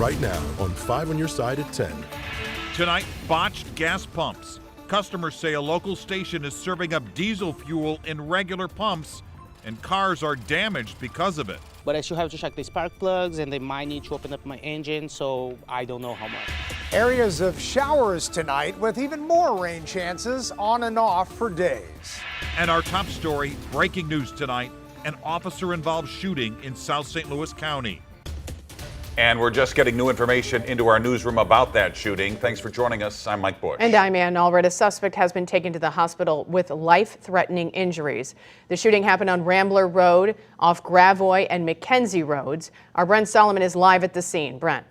right now on 5 on Your Side at 10. Tonight, botched gas pumps. Customers say a local station is serving up diesel fuel in regular pumps, and cars are damaged because of it. But I should have to check the spark plugs, and they might need to open up my engine, so I don't know how much. Areas of showers tonight with even more rain chances on and off for days. And our top story, breaking news tonight, an officer-involved shooting in South St. Louis County. And we're just getting new information into our newsroom about that shooting. Thanks for joining us. I'm Mike Bush. And I'm Ann Allred. A suspect has been taken to the hospital with life-threatening injuries. The shooting happened on Rambler Road, off Gravois and McKenzie Roads. Our Brent Solomon is live at the scene. Brent.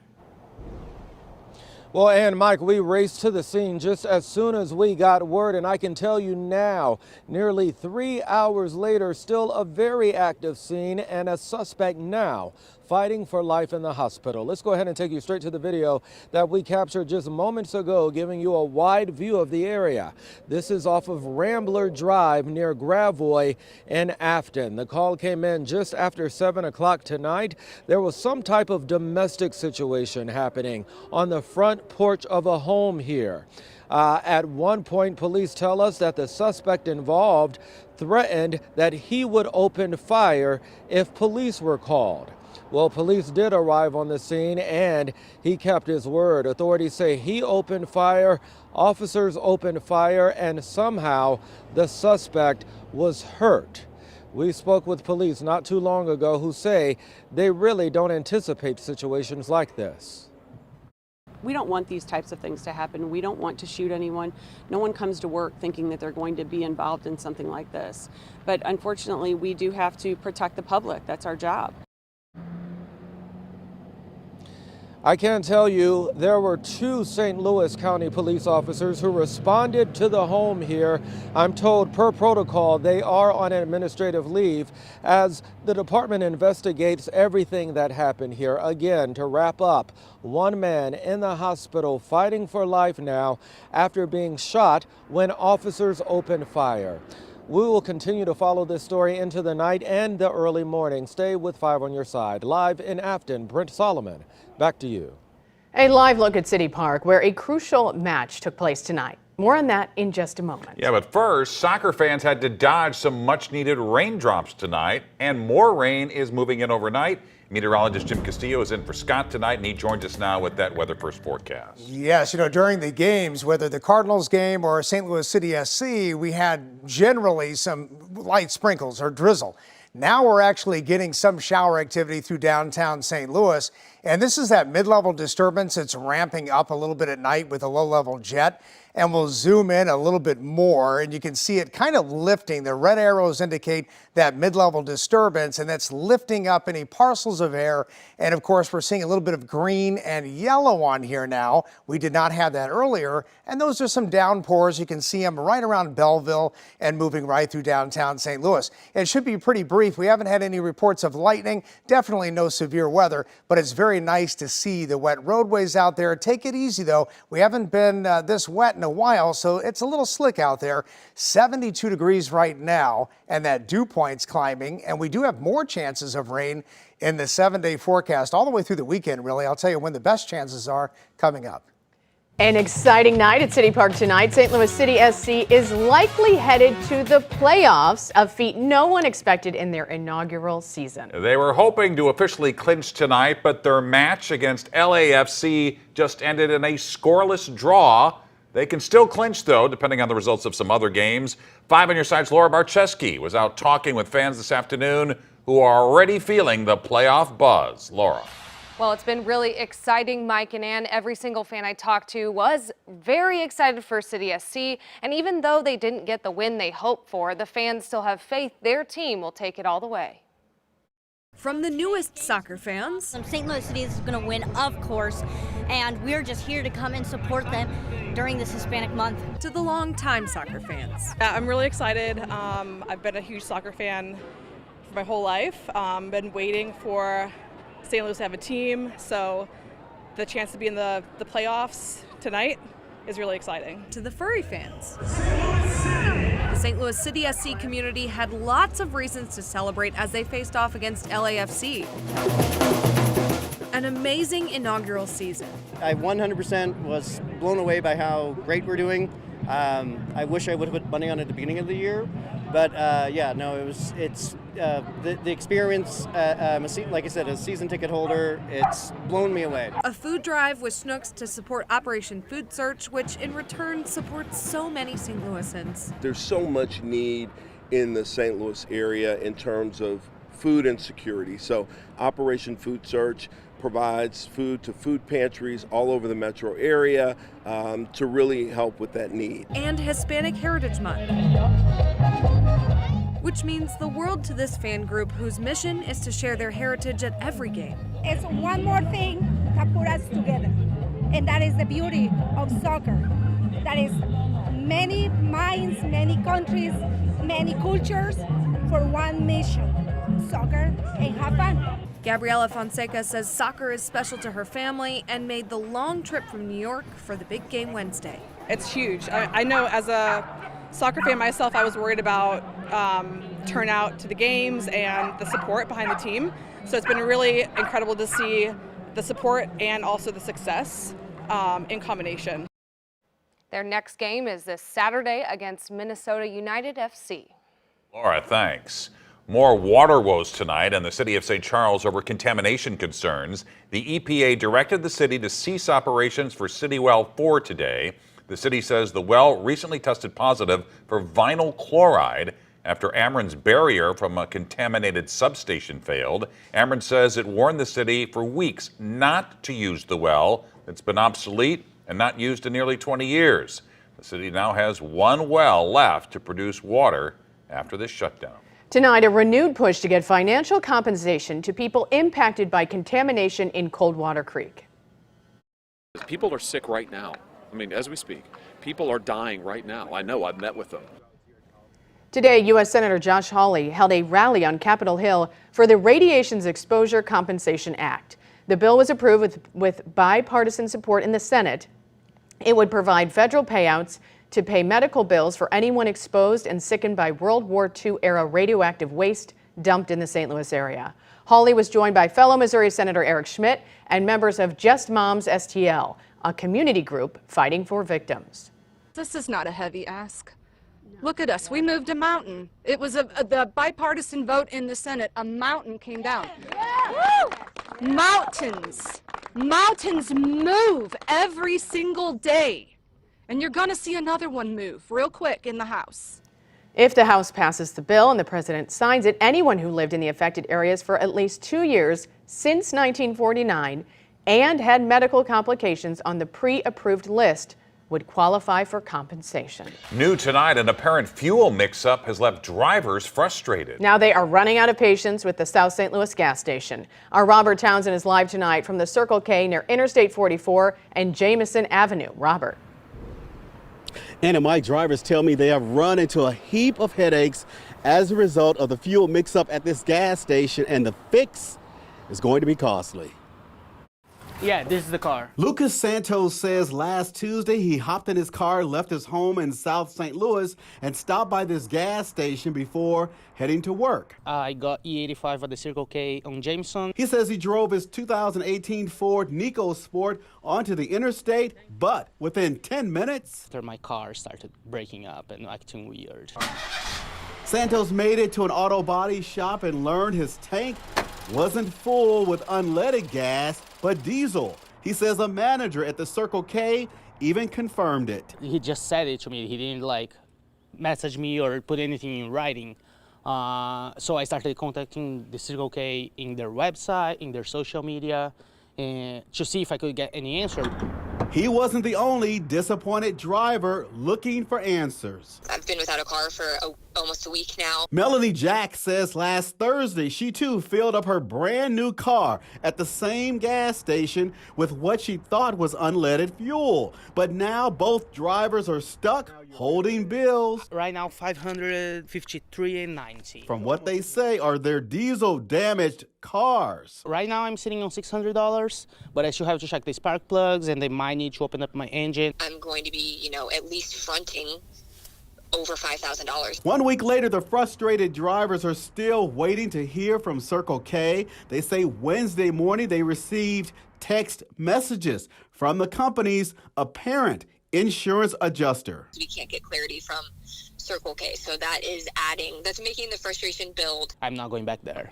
Well, and Mike, we raced to the scene just as soon as we got word, and I can tell you now, nearly 3 hours later, still a very active scene and a suspect now fighting for life in the hospital. Let's go ahead and take you straight to the video that we captured just moments ago, giving you a wide view of the area. This is off of Rambler Drive near Gravois in Afton. The call came in just after 7 o'clock tonight. There was some type of domestic situation happening on the front porch of a home here. At one point, police tell us that the suspect involved threatened that he would open fire if police were called. Well, police did arrive on the scene and he kept his word. Authorities say he opened fire, officers opened fire, and somehow the suspect was hurt. We spoke with police not too long ago who say they really don't anticipate situations like this. We don't want these types of things to happen. We don't want to shoot anyone. No one comes to work thinking that they're going to be involved in something like this. But unfortunately, we do have to protect the public. That's our job. I can tell you there were 2 St. Louis County police officers who responded to the home here. I'm told per protocol they are on administrative leave as the department investigates everything that happened here. Again, to wrap up, one man in the hospital fighting for life now after being shot when officers opened fire. We will continue to follow this story into the night and the early morning. Stay with 5 on Your Side. Live in Afton, Brent Solomon, back to you. A live look at City Park, where a crucial match took place tonight. More on that in just a moment. Yeah, but first, soccer fans had to dodge some much-needed raindrops tonight, and more rain is moving in overnight. Meteorologist Jim Castillo is in for Scott tonight, and he joins us now with that weather first forecast. Yes, during the games, whether the Cardinals game or St. Louis City SC, we had generally some light sprinkles or drizzle. Now we're actually getting some shower activity through downtown St. Louis. And this is that mid-level disturbance. It's ramping up a little bit at night with a low-level jet. And we'll zoom in a little bit more, and you can see it kind of lifting. The red arrows indicate that mid-level disturbance, and that's lifting up any parcels of air. And of course, we're seeing a little bit of green and yellow on here now. We did not have that earlier. And those are some downpours. You can see them right around Belleville and moving right through downtown St. Louis. It should be pretty brief. We haven't had any reports of lightning, definitely no severe weather, but it's very nice to see the wet roadways out there. Take it easy, though. We haven't been this wet in a while, so it's a little slick out there. 72 degrees right now, and that dew point's climbing, and we do have more chances of rain in the 7-day forecast all the way through the weekend, really. I'll tell you when the best chances are coming up. An exciting night at City Park tonight. St. Louis City SC is likely headed to the playoffs, a feat no one expected in their inaugural season. They were hoping to officially clinch tonight, but their match against LAFC just ended in a scoreless draw. They can still clinch, though, depending on the results of some other games. 5 on Your Side's Laura Barczewski was out talking with fans this afternoon who are already feeling the playoff buzz. Laura. Well, it's been really exciting, Mike and Ann. Every single fan I talked to was very excited for City SC. And even though they didn't get the win they hoped for, the fans still have faith their team will take it all the way. From the newest soccer fans, St. Louis City is going to win, of course, and we're just here to come and support them during this Hispanic month. To the longtime soccer fans. Yeah, I'm really excited. I've been a huge soccer fan for my whole life. Been waiting for St. Louis to have a team, so the chance to be in the playoffs tonight is really exciting. To the furry fans. The St. Louis City SC community had lots of reasons to celebrate as they faced off against LAFC. an amazing inaugural season. I 100% was blown away by how great we're doing. I wish I would have put money on it at the beginning of the year, but it's the experience. Like I said, as a season ticket holder, it's blown me away. A food drive with Schnucks to support Operation Food Search, which in return supports so many St. Louisans. There's so much need in the St. Louis area in terms of food insecurity. So Operation Food Search provides food to food pantries all over the metro area to really help with that need. And Hispanic Heritage Month, which means the world to this fan group whose mission is to share their heritage at every game. It's one more thing that put us together, and that is the beauty of soccer. That is many minds, many countries, many cultures for one mission, soccer and have fun. Gabriela Fonseca says soccer is special to her family and made the long trip from New York for the big game Wednesday. It's huge. I know as a soccer fan myself, I was worried about turnout to the games and the support behind the team. So it's been really incredible to see the support and also the success in combination. Their next game is this Saturday against Minnesota United FC. Laura, thanks. More water woes tonight in the city of St. Charles over contamination concerns. The EPA directed the city to cease operations for City Well 4 today. The city says the well recently tested positive for vinyl chloride after Ameren's barrier from a contaminated substation failed. Ameren says it warned the city for weeks not to use the well. It's been obsolete and not used in nearly 20 years. The city now has one well left to produce water after this shutdown. Tonight, a renewed push to get financial compensation to people impacted by contamination in Coldwater Creek. People are sick right now. I mean, as we speak, people are dying right now. I know, I've met with them. Today, U.S. Senator Josh Hawley held a rally on Capitol Hill for the Radiations Exposure Compensation Act. The bill was approved with bipartisan support in the Senate. It would provide federal payouts to pay medical bills for anyone exposed and sickened by World War II-era radioactive waste dumped in the St. Louis area. Hawley was joined by fellow Missouri Senator Eric Schmidt and members of Just Moms STL, a community group fighting for victims. This is not a heavy ask. Look at us. We moved a mountain. It was the bipartisan vote in the Senate. A mountain came down. Mountains. Mountains move every single day. And you're going to see another one move real quick in the House. If the House passes the bill and the president signs it, anyone who lived in the affected areas for at least 2 years since 1949 and had medical complications on the pre-approved list would qualify for compensation. New tonight, an apparent fuel mix-up has left drivers frustrated. Now they are running out of patience with the South St. Louis gas station. Our Robert Townsend is live tonight from the Circle K near Interstate 44 and Jameson Avenue. Robert. And my drivers tell me they have run into a heap of headaches as a result of the fuel mix-up at this gas station, and the fix is going to be costly. Yeah, this is the car. Lucas Santos says last Tuesday he hopped in his car, left his home in South St. Louis, and stopped by this gas station before heading to work. I got E85 at the Circle K on Jameson. He says he drove his 2018 Ford EcoSport onto the interstate, but within 10 minutes, after my car started breaking up and acting weird. Santos made it to an auto body shop and learned his tank wasn't full with unleaded gas, but diesel. He says a manager at the Circle K even confirmed it. He just said it to me. He didn't message me or put anything in writing. So I started contacting the Circle K in their website, in their social media, and to see if I could get any answer. He wasn't the only disappointed driver looking for answers. I've been without a car for almost a week now. Melanie Jack says last Thursday she too filled up her brand new car at the same gas station with what she thought was unleaded fuel. But now both drivers are stuck holding bills. Right now, $553.90. From what they say are their diesel damaged cars. Right now I'm sitting on $600, but I still have to check the spark plugs and they might need to open up my engine. I'm going to be, at least fronting over $5,000. 1 week later, the frustrated drivers are still waiting to hear from Circle K. They say Wednesday morning they received text messages from the company's apparent insurance adjuster. We can't get clarity from Circle K, so that's making the frustration build. I'm not going back there.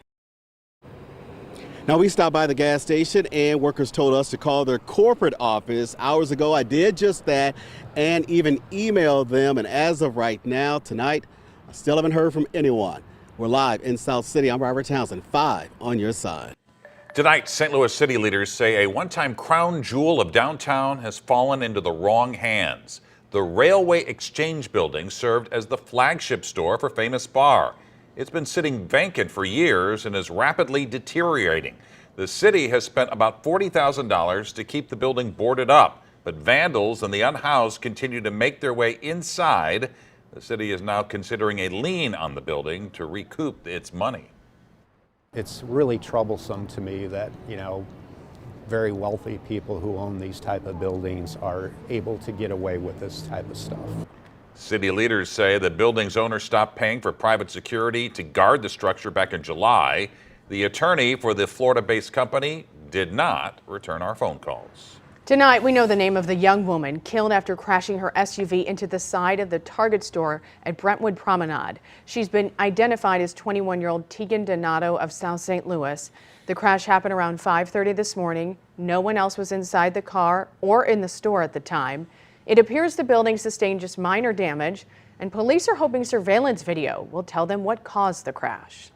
Now, we stopped by the gas station and workers told us to call their corporate office. Hours ago, I did just that and even emailed them. And as of right now, tonight, I still haven't heard from anyone. We're live in South City. I'm Robert Townsend, 5 on your side. Tonight, St. Louis City leaders say a one-time crown jewel of downtown has fallen into the wrong hands. The Railway Exchange building served as the flagship store for Famous Bar. It's been sitting vacant for years and is rapidly deteriorating. The city has spent about $40,000 to keep the building boarded up, but vandals and the unhoused continue to make their way inside. The city is now considering a lien on the building to recoup its money. It's really troublesome to me that, very wealthy people who own these type of buildings are able to get away with this type of stuff. City leaders say the building's owner stopped paying for private security to guard the structure back in July. The attorney for the Florida-based company did not return our phone calls. Tonight, we know the name of the young woman killed after crashing her SUV into the side of the Target store at Brentwood Promenade. She's been identified as 21-year-old Tegan Donato of South St. Louis. The crash happened around 5:30 this morning. No one else was inside the car or in the store at the time. It appears the building sustained just minor damage, and police are hoping surveillance video will tell them what caused the crash.